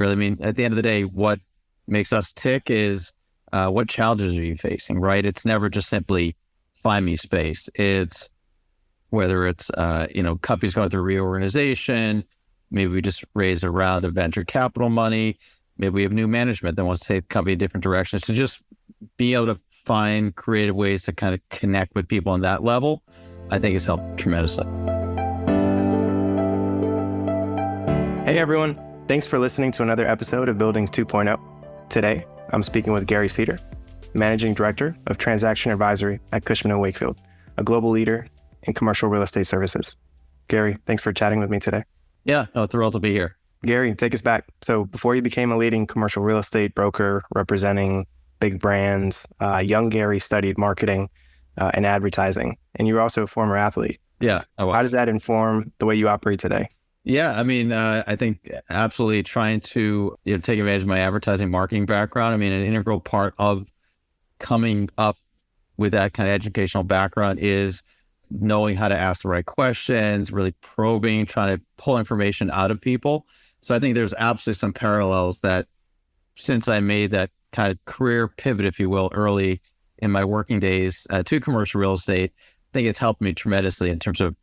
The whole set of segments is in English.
Really, I mean, at the end of the day, what makes us tick is what challenges are you facing, right? It's never just simply find me space. It's whether it's, companies going through reorganization, maybe we just raise a round of venture capital money, maybe we have new management that wants to take the company in different directions. To just be able to find creative ways to kind of connect with people on that level, I think has helped tremendously. Hey everyone, thanks for listening to another episode of Buildings 2.0. Today, I'm speaking with Gary Ceder, Managing Director of Transaction Advisory at Cushman Wakefield, a global leader in commercial real estate services. Gary, thanks for chatting with me today. Yeah, thrilled to be here. Gary, take us back. So before you became a leading commercial real estate broker representing big brands, young Gary studied marketing and advertising, and you were also a former athlete. Yeah, I was. How does that inform the way you operate today? Yeah, I mean, I think absolutely trying to take advantage of my advertising marketing background. I mean, an integral part of coming up with that kind of educational background is knowing how to ask the right questions, really probing, trying to pull information out of people. So I think there's absolutely some parallels that since I made that kind of career pivot, if you will, early in my working days to commercial real estate, I think it's helped me tremendously in terms of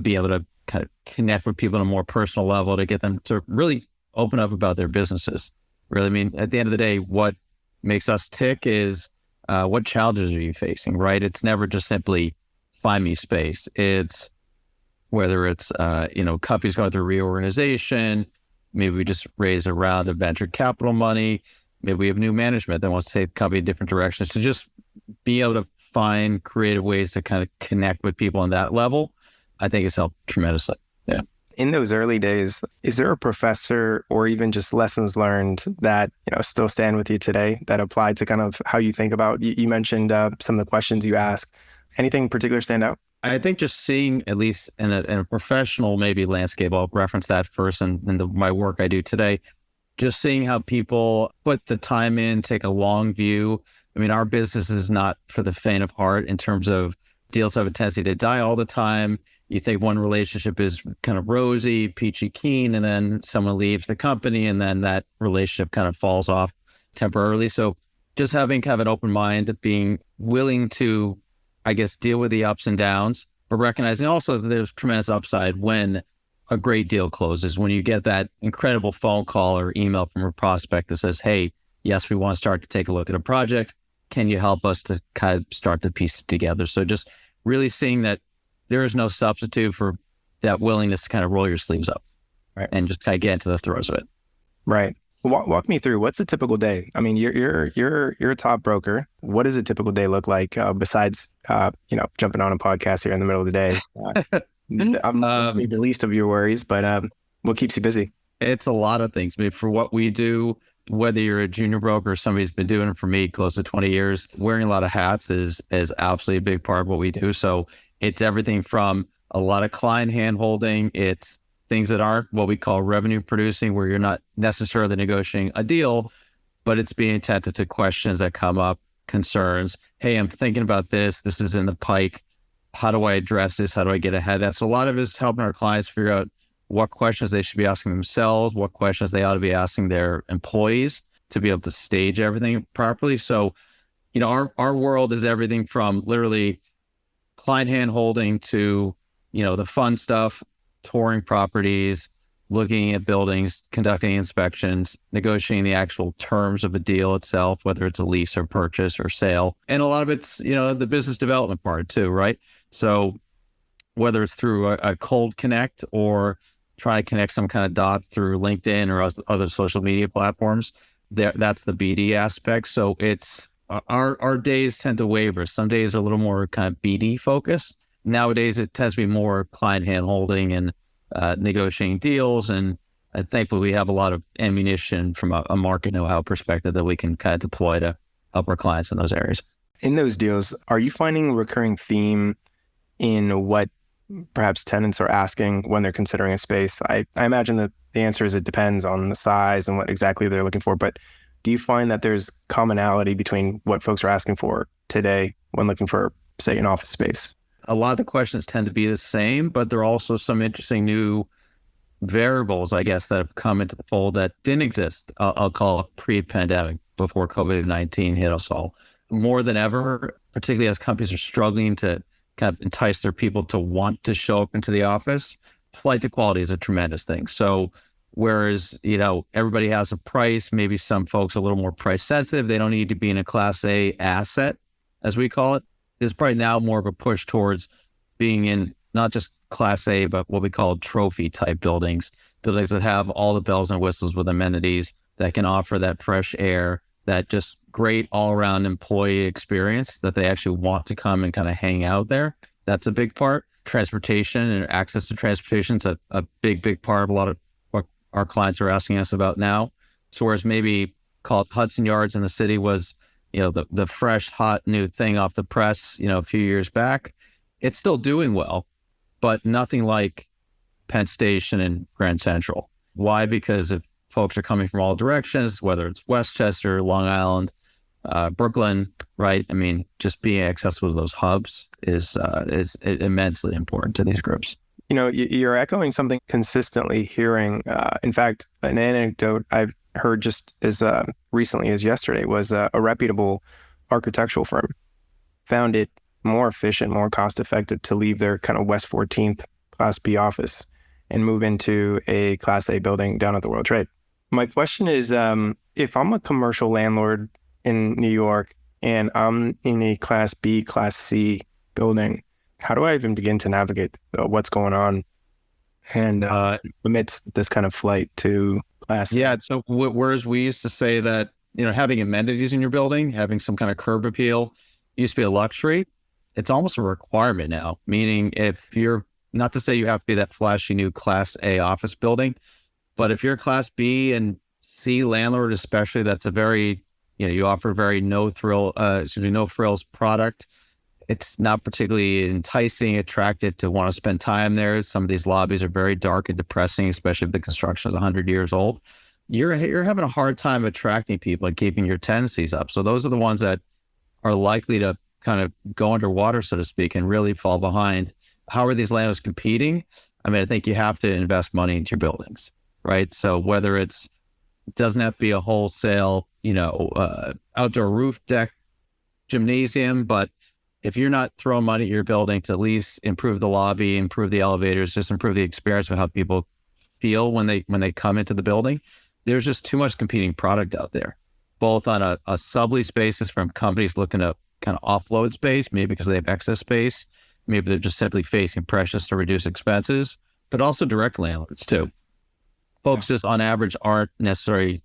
being able to kind of connect with people on a more personal level to get them to really open up about their businesses. Really, I mean, at the end of the day, what makes us tick is what challenges are you facing, right? It's never just simply find me space. It's whether it's, companies going through reorganization, maybe we just raise a round of venture capital money, maybe we have new management that wants to take the company in different directions. To just be able to find creative ways to kind of connect with people on that level, I think it's helped tremendously. Yeah. In those early days, is there a professor or even just lessons learned that still stand with you today that apply to kind of how you think about? You mentioned some of the questions you ask. Anything in particular stand out? I think just seeing, at least in a professional maybe landscape, I'll reference that first in my work I do today, just seeing how people put the time in, take a long view. I mean, our business is not for the faint of heart in terms of deals have a tendency to die all the time. You think one relationship is kind of rosy, peachy keen, and then someone leaves the company and then that relationship kind of falls off temporarily. So just having kind of an open mind, being willing to, I guess, deal with the ups and downs, but recognizing also that there's tremendous upside when a great deal closes, when you get that incredible phone call or email from a prospect that says, hey, yes, we want to start to take a look at a project. Can you help us to kind of start to piece it together? So just really seeing that there is no substitute for that willingness to kind of roll your sleeves up, right, and just kind of get into the throes of it. Right. Walk me through, what's a typical day? I mean, you're a top broker. What does a typical day look like besides jumping on a podcast here in the middle of the day? I'm the least of your worries, but what keeps you busy? It's a lot of things. I mean, for what we do, whether you're a junior broker or somebody who's been doing it for me close to 20 years, wearing a lot of hats is absolutely a big part of what we do. So it's everything from a lot of client handholding. It's things that aren't what we call revenue producing, where you're not necessarily negotiating a deal, but it's being attentive to questions that come up, concerns. Hey, I'm thinking about this. This is in the pike. How do I address this? How do I get ahead of that? So a lot of it is helping our clients figure out what questions they should be asking themselves, what questions they ought to be asking their employees to be able to stage everything properly. So, our world is everything from literally client handholding to, the fun stuff, touring properties, looking at buildings, conducting inspections, negotiating the actual terms of a deal itself, whether it's a lease or purchase or sale. And a lot of it's, the business development part too, right? So whether it's through a cold connect or try to connect some kind of dots through LinkedIn or other social media platforms, that's the BD aspect. So it's our days tend to waver. Some days are a little more kind of BD focused. Nowadays, it tends to be more client handholding and negotiating deals. And thankfully, we have a lot of ammunition from a market know-how perspective that we can kind of deploy to help our clients in those areas. In those deals, are you finding a recurring theme in what perhaps tenants are asking when they're considering a space? I imagine that the answer is it depends on the size and what exactly they're looking for. But do you find that there's commonality between what folks are asking for today when looking for, say, an office space? A lot of the questions tend to be the same, but there are also some interesting new variables, I guess, that have come into the fold that didn't exist. I'll call it pre-pandemic, before COVID-19 hit us all. More than ever, particularly as companies are struggling to kind of entice their people to want to show up into the office, flight to quality is a tremendous thing. So whereas, everybody has a price, maybe some folks are a little more price sensitive, they don't need to be in a Class A asset, as we call it. There's probably now more of a push towards being in not just Class A, but what we call trophy type buildings that have all the bells and whistles with amenities that can offer that fresh air, that just great all around employee experience that they actually want to come and kind of hang out there. That's a big part. Transportation and access to transportation is a big part of a lot of what our clients are asking us about now. So whereas maybe called Hudson Yards in the city was, the fresh, hot new thing off the press, a few years back, it's still doing well, but nothing like Penn Station and Grand Central. Why? Because if folks are coming from all directions, whether it's Westchester, Long Island, Brooklyn, right? I mean, just being accessible to those hubs is immensely important to these groups. You're echoing something consistently hearing. In fact, an anecdote I've heard just as recently as yesterday was a reputable architectural firm found it more efficient, more cost effective to leave their kind of West 14th Class B office and move into a Class A building down at the World Trade. My question is, if I'm a commercial landlord in New York and I'm in a Class B, Class C building, how do I even begin to navigate what's going on and amidst this kind of flight to Class A? Yeah. So whereas we used to say that, having amenities in your building, having some kind of curb appeal used to be a luxury, it's almost a requirement now, meaning if you're, not to say you have to be that flashy new Class A office building, but if you're a Class B and C landlord, especially, that's a very, you offer very no frills product. It's not particularly enticing, attractive to want to spend time there. Some of these lobbies are very dark and depressing, especially if the construction is 100 years old. You're having a hard time attracting people and keeping your tenancies up. So those are the ones that are likely to kind of go underwater, so to speak, and really fall behind. How are these landlords competing? I mean, I think you have to invest money into your buildings, right? So whether it doesn't have to be a wholesale, outdoor roof deck gymnasium, but if you're not throwing money at your building to at least improve the lobby, improve the elevators, just improve the experience of how people feel when they come into the building, there's just too much competing product out there, both on a sublease basis from companies looking to kind of offload space, maybe because they have excess space, maybe they're just simply facing pressures to reduce expenses, but also direct landlords too. Folks just on average aren't necessarily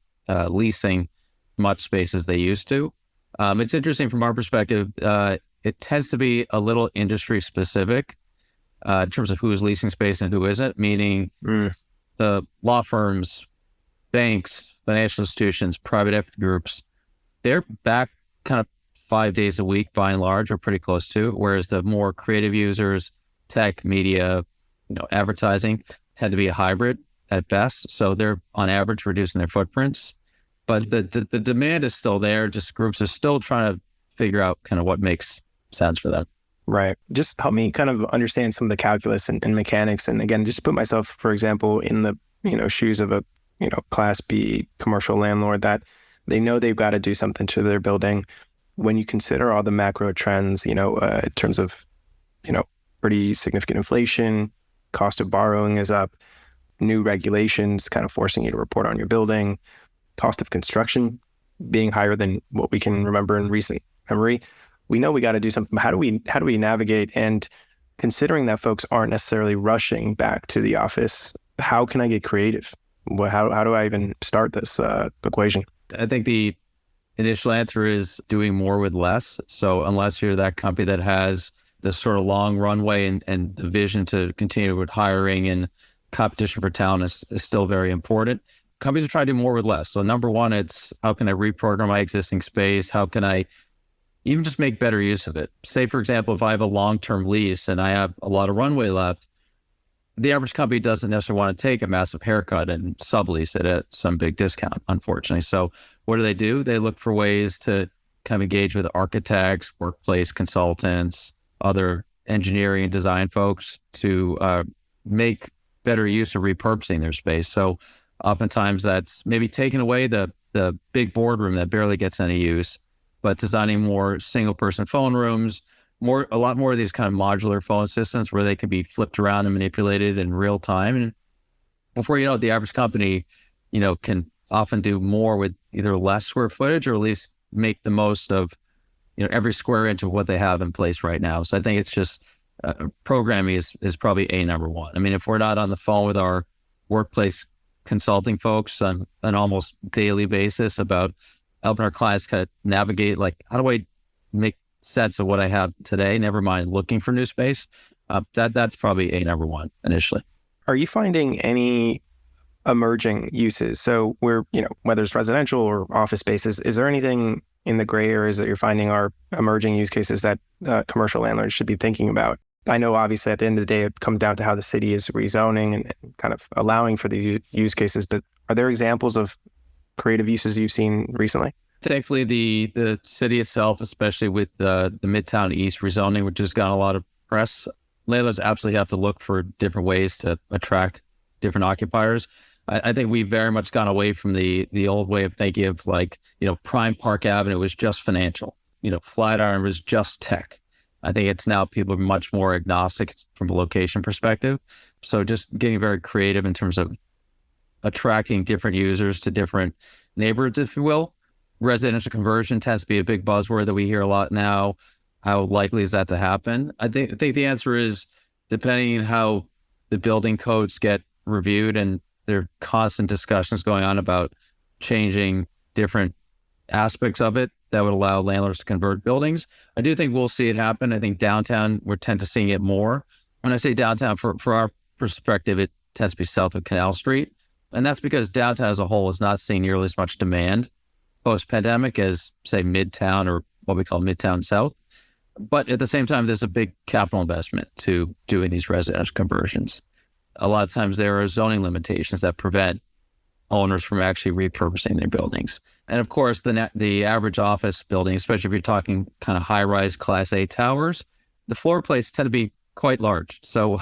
leasing much space as they used to. It's interesting from our perspective. It tends to be a little industry specific in terms of who is leasing space and who isn't, meaning the law firms, banks, financial institutions, private equity groups, they're back kind of 5 days a week by and large, or pretty close to, whereas the more creative users, tech, media, advertising, tend to be a hybrid at best. So they're on average reducing their footprints, but the demand is still there. Just groups are still trying to figure out kind of what makes sense for them. Right. Just help me kind of understand some of the calculus and mechanics. And again, just put myself, for example, in the, shoes of a, Class B commercial landlord that they know they've got to do something to their building. When you consider all the macro trends, in terms of, pretty significant inflation, cost of borrowing is up, new regulations kind of forcing you to report on your building, cost of construction being higher than what we can remember in recent memory. We know we got to do something. How do we navigate? And considering that folks aren't necessarily rushing back to the office, how can I get creative? How do I even start this equation? I think the initial answer is doing more with less. So unless you're that company that has the sort of long runway and the vision to continue with hiring, and competition for talent is still very important. Companies are trying to do more with less. So number one, it's how can I reprogram my existing space? How can I even just make better use of it? Say, for example, if I have a long-term lease and I have a lot of runway left, the average company doesn't necessarily want to take a massive haircut and sublease it at some big discount, unfortunately. So what do? They look for ways to kind of engage with architects, workplace consultants, other engineering and design folks to make better use of repurposing their space. So oftentimes that's maybe taking away the big boardroom that barely gets any use, but designing more single person phone rooms, a lot more of these kind of modular phone systems where they can be flipped around and manipulated in real time. And before you know it, the average company, can often do more with either less square footage or at least make the most of, every square inch of what they have in place right now. So I think it's just programming is probably number one. I mean, if we're not on the phone with our workplace consulting folks on an almost daily basis about helping our clients kind of navigate, like, how do I make sense of what I have today, never mind looking for new space, that's probably number one initially. Are you finding any emerging uses? So whether it's residential or office spaces, is there anything in the gray areas that you're finding are emerging use cases that commercial landlords should be thinking about? I know obviously at the end of the day, it comes down to how the city is rezoning and kind of allowing for these use cases, but are there examples of creative uses you've seen recently? Thankfully, the city itself, especially with the Midtown East rezoning, which has gotten a lot of press, landlords absolutely have to look for different ways to attract different occupiers. I think we've very much gone away from the old way of thinking of, like, Prime Park Avenue was just financial, Flatiron was just tech. I think it's now people are much more agnostic from a location perspective. So just getting very creative in terms of attracting different users to different neighborhoods, if you will. Residential conversion tends to be a big buzzword that we hear a lot now. How likely is that to happen? I think the answer is, depending on how the building codes get reviewed, and there are constant discussions going on about changing different aspects of it that would allow landlords to convert buildings. I do think we'll see it happen. I think downtown, we're tend to seeing it more. When I say downtown, for our perspective, it tends to be south of Canal Street. And that's because downtown as a whole is not seeing nearly as much demand post-pandemic as, say, Midtown or what we call Midtown South. But at the same time, there's a big capital investment to doing these residential conversions. A lot of times there are zoning limitations that prevent owners from actually repurposing their buildings. And of course, the average office building, especially if you're talking kind of high-rise Class A towers, the floor plates tend to be quite large. So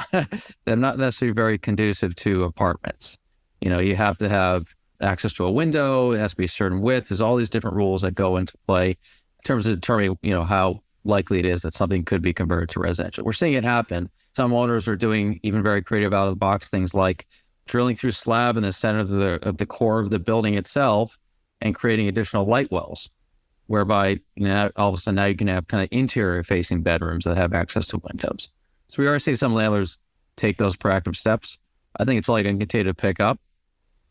they're not necessarily very conducive to apartments. You have to have access to a window. It has to be a certain width. There's all these different rules that go into play in terms of determining, how likely it is that something could be converted to residential. We're seeing it happen. Some owners are doing even very creative out of the box things like drilling through slab in the center of the core of the building itself and creating additional light wells, whereby all of a sudden now you can have kind of interior facing bedrooms that have access to windows. So we are seeing some landlords take those proactive steps. I think it's only going to continue to pick up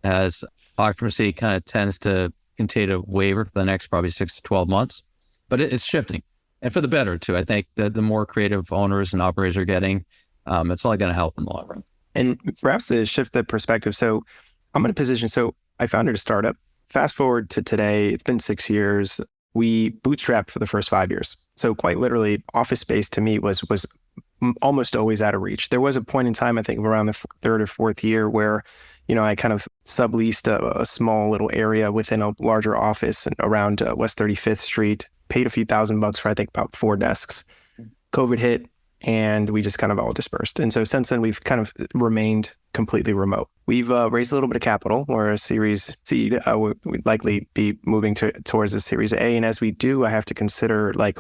as occupancy kind of tends to continue to waver for the next probably 6 to 12 months, but it's shifting, and for the better too. I think that the more creative owners and operators are getting, it's only going to help in the long run. And perhaps to shift the perspective, so I'm in a position, so I founded a startup. Fast forward to today, it's been 6 years. We bootstrapped for the first 5 years. So quite literally, office space to me was almost always out of reach. There was a point in time, I think around the third or fourth year, where I kind of subleased a small little area within a larger office around West 35th Street, paid a few $1,000 for, I think, about 4 desks. COVID hit, and we just kind of all dispersed. And so since then, we've kind of remained completely remote. We've raised a little bit of capital, or a Series C. We'd likely be moving towards a Series A. And as we do, I have to consider, like,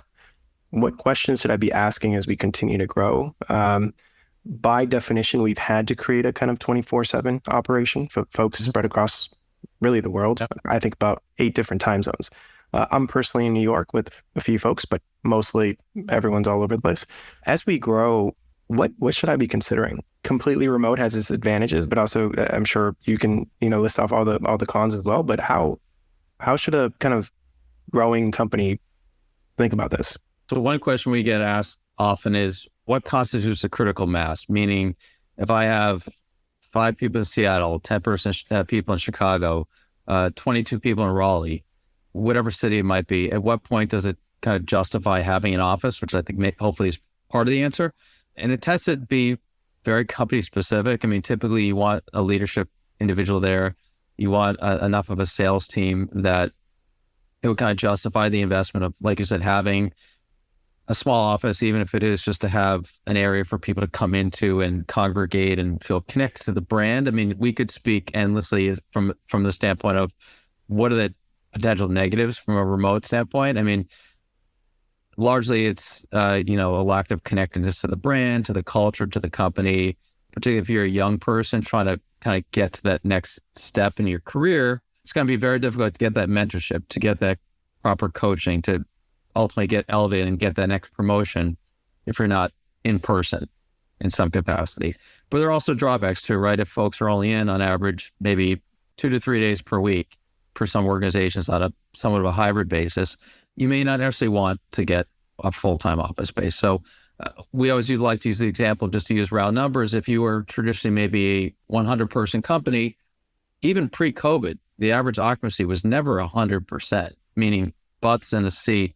what questions should I be asking as we continue to grow? By definition, we've had to create a kind of 24/7 operation for folks spread across really the world. Yep. I think about 8 different time zones. I'm personally in New York with a few folks, but mostly everyone's all over the place. As we grow, what should I be considering? Completely remote has its advantages, but also I'm sure you can list off all the cons as well. But how should a kind of growing company think about this? So one question we get asked often is, what constitutes a critical mass? Meaning, if I have 5 people in Seattle, 10 people in Chicago, 22 people in Raleigh, whatever city it might be, at what point does it kind of justify having an office, which I think hopefully is part of the answer. And it tends to be very company specific. I mean, typically you want a leadership individual there. You want enough of a sales team that it would kind of justify the investment of, like you said, having a small office, even if it is just to have an area for people to come into and congregate and feel connected to the brand. I mean, we could speak endlessly from the standpoint of what are the potential negatives from a remote standpoint. I mean, largely it's a lack of connectedness to the brand, to the culture, to the company. Particularly if you're a young person trying to kind of get to that next step in your career, it's going to be very difficult to get that mentorship, to get that proper coaching, to ultimately get elevated and get that next promotion if you're not in person in some capacity. But there are also drawbacks too, right? If folks are only in on average maybe 2 to 3 days per week for some organizations on a somewhat of a hybrid basis, you may not necessarily want to get a full-time office space. So we always like to use the example, just to use round numbers. If you were traditionally maybe a 100-person company, even pre-COVID, the average occupancy was never 100%, meaning butts in a seat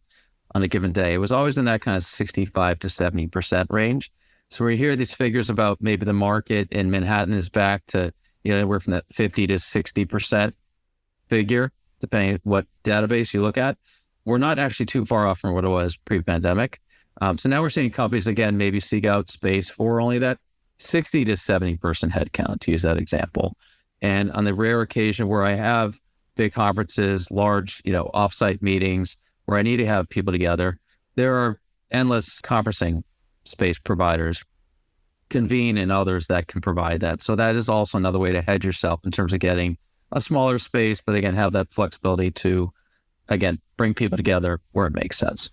on a given day. It was always in that kind of 65 to 70% range. So we hear these figures about maybe the market in Manhattan is back to, anywhere from that 50 to 60% figure, depending on what database you look at. We're not actually too far off from what it was pre-pandemic. So now we're seeing companies, again, maybe seek out space for only that 60 to 70% headcount, to use that example. And on the rare occasion where I have big conferences, large, offsite meetings where I need to have people together, there are endless conferencing space providers, Convene and others that can provide that. So that is also another way to hedge yourself in terms of getting a smaller space, but again, have that flexibility to, again, bring people together where it makes sense.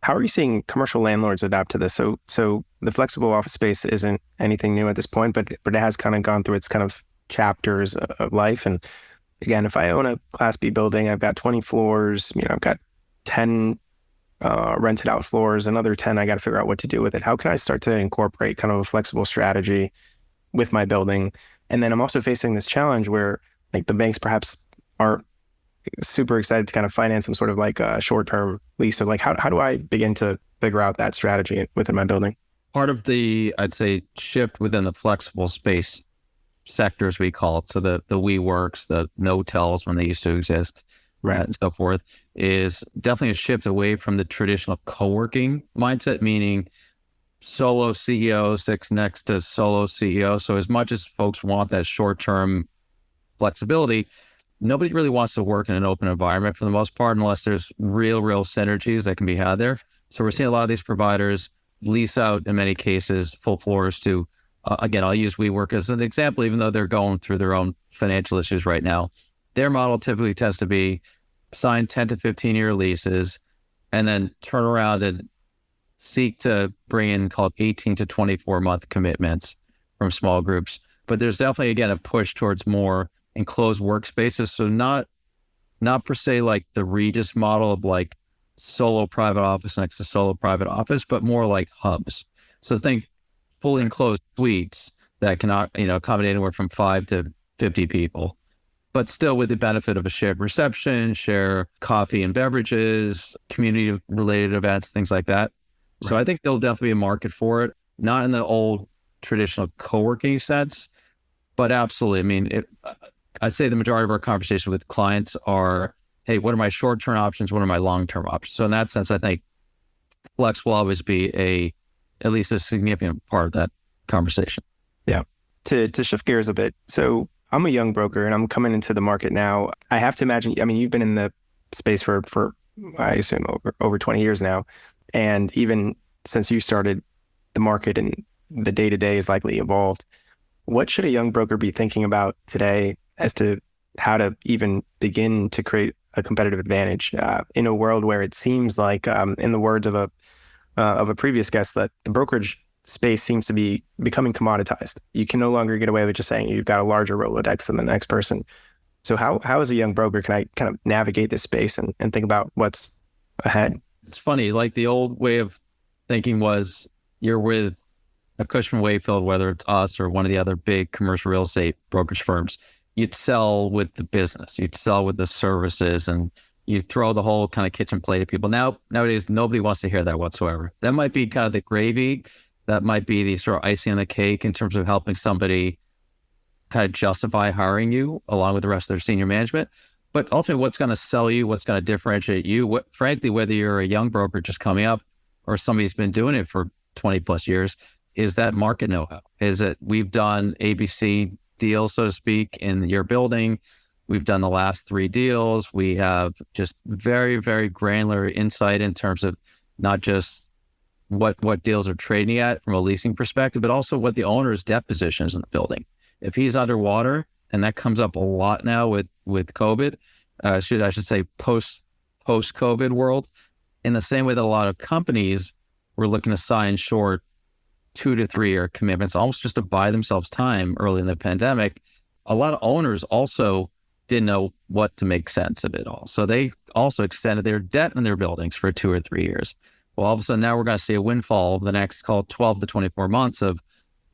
How are you seeing commercial landlords adapt to this? So the flexible office space isn't anything new at this point, but it has kind of gone through its kind of chapters of life. And again, if I own a Class B building, I've got 20 floors, I've got 10 rented out floors, another 10, I got to figure out what to do with it. How can I start to incorporate kind of a flexible strategy with my building? And then I'm also facing this challenge where like the banks perhaps aren't super excited to kind of finance some sort of like a short-term lease. So like, how do I begin to figure out that strategy within my building? Part of the, I'd say, shift within the flexible space sectors, we call it, so the WeWorks, the Notels when they used to exist, right, and so forth, is definitely a shift away from the traditional co-working mindset, meaning solo CEO sits next to solo CEO. So as much as folks want that short-term flexibility, nobody really wants to work in an open environment for the most part, unless there's real synergies that can be had there. So we're seeing a lot of these providers lease out, in many cases, full floors to, again, I'll use WeWork as an example, even though they're going through their own financial issues right now. Their model typically tends to be sign 10 to 15-year leases and then turn around and seek to bring in, call it 18 to 24-month commitments from small groups. But there's definitely, again, a push towards more enclosed workspaces. So not per se like the Regis model of like solo private office next to solo private office, but more like hubs. So think fully enclosed suites that can, accommodate anywhere from 5 to 50 people, but still with the benefit of a shared reception, share coffee and beverages, community related events, things like that. Right. So I think there'll definitely be a market for it, not in the old traditional co-working sense, but absolutely. I mean, I'd say the majority of our conversation with clients are, hey, what are my short-term options? What are my long-term options? So in that sense, I think flex will always be at least a significant part of that conversation. Yeah. To shift gears a bit. So I'm a young broker and I'm coming into the market now. I have to imagine, I mean, you've been in the space for I assume over 20 years now. And even since you started, the market and the day-to-day is likely evolved. What should a young broker be thinking about today as to how to even begin to create a competitive advantage in a world where it seems like, in the words of a previous guest, that the brokerage space seems to be becoming commoditized. You can no longer get away with just saying you've got a larger Rolodex than the next person. So how as a young broker can I kind of navigate this space and think about what's ahead? It's funny, like the old way of thinking was you're with a Cushman Wakefield, whether it's us or one of the other big commercial real estate brokerage firms, you'd sell with the business, you'd sell with the services, and you throw the whole kind of kitchen plate at people. Nowadays, nobody wants to hear that whatsoever. That might be kind of the gravy. That might be the sort of icing on the cake in terms of helping somebody kind of justify hiring you along with the rest of their senior management. But ultimately, what's going to sell you, what's going to differentiate you, frankly, whether you're a young broker just coming up or somebody's been doing it for 20 plus years, is that market know-how. Is it we've done ABC deals, so to speak, in your building. We've done the last 3 deals. We have just very, very granular insight in terms of not just what deals are trading at from a leasing perspective, but also what the owner's debt position is in the building. If he's underwater, and that comes up a lot now with COVID, I should say post-COVID world, in the same way that a lot of companies were looking to sign short 2 to 3 year commitments, almost just to buy themselves time early in the pandemic. A lot of owners also didn't know what to make sense of it all. So they also extended their debt in their buildings for 2 or 3 years. Well, all of a sudden now we're going to see a windfall the next, call it 12 to 24 months of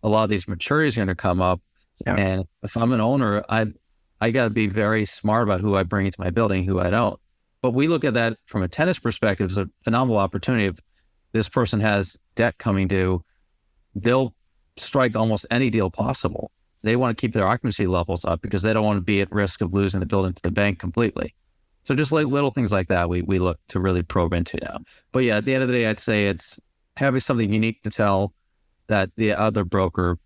a lot of these maturities are going to come up. Yeah. And if I'm an owner, I got to be very smart about who I bring into my building, who I don't. But we look at that from a tenant's perspective as a phenomenal opportunity. If this person has debt coming due, they'll strike almost any deal possible. They want to keep their occupancy levels up because they don't want to be at risk of losing the building to the bank completely. So just like little things like that, we look to really probe into now. But yeah, at the end of the day, I'd say it's having something unique to tell that the other broker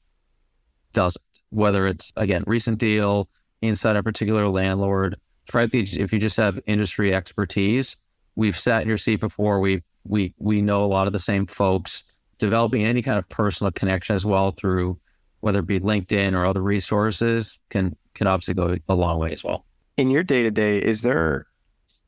doesn't. Whether it's, again, recent deal, inside a particular landlord. Frankly, if you just have industry expertise, we've sat in your seat before. We know a lot of the same folks. Developing any kind of personal connection as well through whether it be LinkedIn or other resources can obviously go a long way as well. In your day-to-day, is there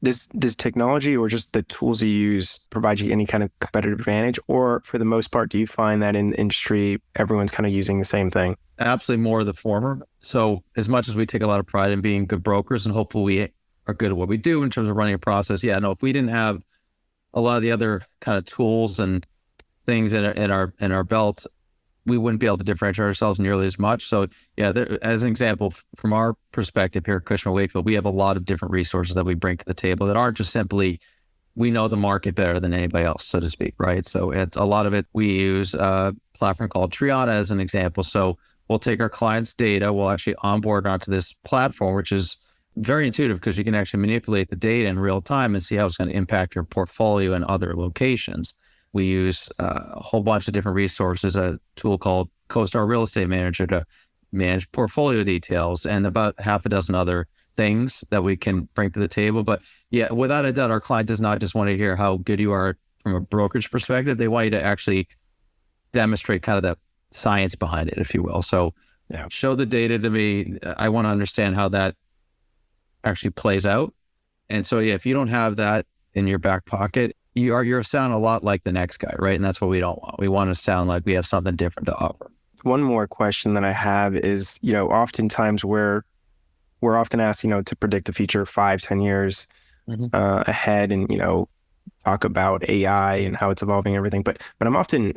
does technology or just the tools you use provide you any kind of competitive advantage? Or for the most part, do you find that in the industry, everyone's kind of using the same thing? Absolutely more of the former. So as much as we take a lot of pride in being good brokers and hopefully we are good at what we do in terms of running a process, if we didn't have a lot of the other kind of tools and things in our belt, we wouldn't be able to differentiate ourselves nearly as much. So as an example, from our perspective here at Cushman Wakefield, we have a lot of different resources that we bring to the table that aren't just simply, we know the market better than anybody else, so to speak, right? So it's a lot of it, we use a platform called Triana as an example. So we'll take our clients' data, we'll actually onboard onto this platform, which is very intuitive because you can actually manipulate the data in real time and see how it's going to impact your portfolio in other locations. We use a whole bunch of different resources, a tool called CoStar Real Estate Manager to manage portfolio details, and about half a dozen other things that we can bring to the table. But yeah, without a doubt, our client does not just want to hear how good you are from a brokerage perspective. They want you to actually demonstrate kind of the science behind it, if you will. So show the data to me. I want to understand how that actually plays out. And so, if you don't have that in your back pocket, you're sound a lot like the next guy, right? And that's what we don't want. We want to sound like we have something different to offer. One more question that I have is, oftentimes we're often asked, to predict the future 5-10 years ahead and, talk about AI and how it's evolving everything. But I'm often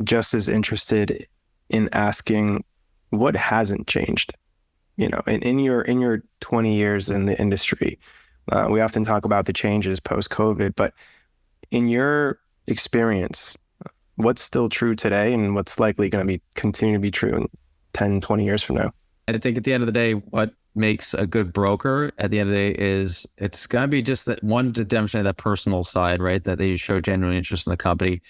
just as interested in asking what hasn't changed, in your 20 years in the industry. We often talk about the changes post-COVID, but in your experience, what's still true today and what's likely going to continue to be true in 10, 20 years from now? I think at the end of the day, what makes a good broker at the end of the day is it's going to be just that one, to demonstrate that personal side, right? That they show genuine interest in the company.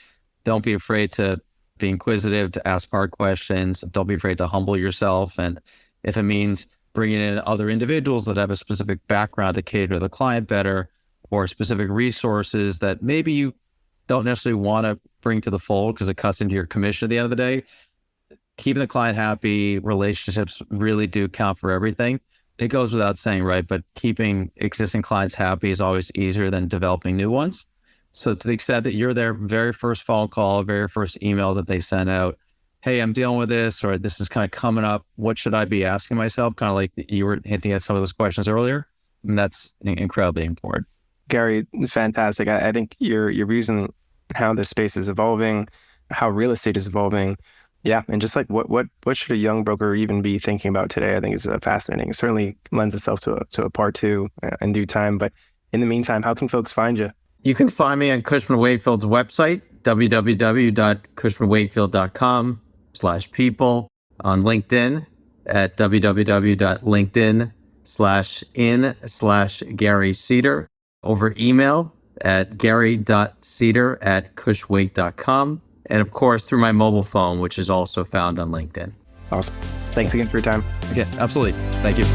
Don't be afraid to be inquisitive, to ask hard questions. Don't be afraid to humble yourself. And if it means bringing in other individuals that have a specific background to cater to the client better, or specific resources that maybe you don't necessarily want to bring to the fold because it cuts into your commission at the end of the day, keeping the client happy, relationships really do count for everything. It goes without saying, right? But keeping existing clients happy is always easier than developing new ones. So to the extent that you're their very first phone call, very first email that they send out, hey, I'm dealing with this, or this is kind of coming up, what should I be asking myself? Kind of like you were hinting at some of those questions earlier. And that's incredibly important. Gary, fantastic. I think your views on how this space is evolving, how real estate is evolving. Yeah. And just like what should a young broker even be thinking about today? I think is fascinating. It certainly lends itself to a part 2 in due time. But in the meantime, how can folks find you? You can find me on Cushman Wakefield's website, www.cushmanwakefield.com/people, on LinkedIn at www.linkedin.com/in/Gary Ceder, over email at gary.ceder@cushwake.com. And of course, through my mobile phone, which is also found on LinkedIn. Awesome. Thanks again for your time. Yeah, absolutely. Thank you.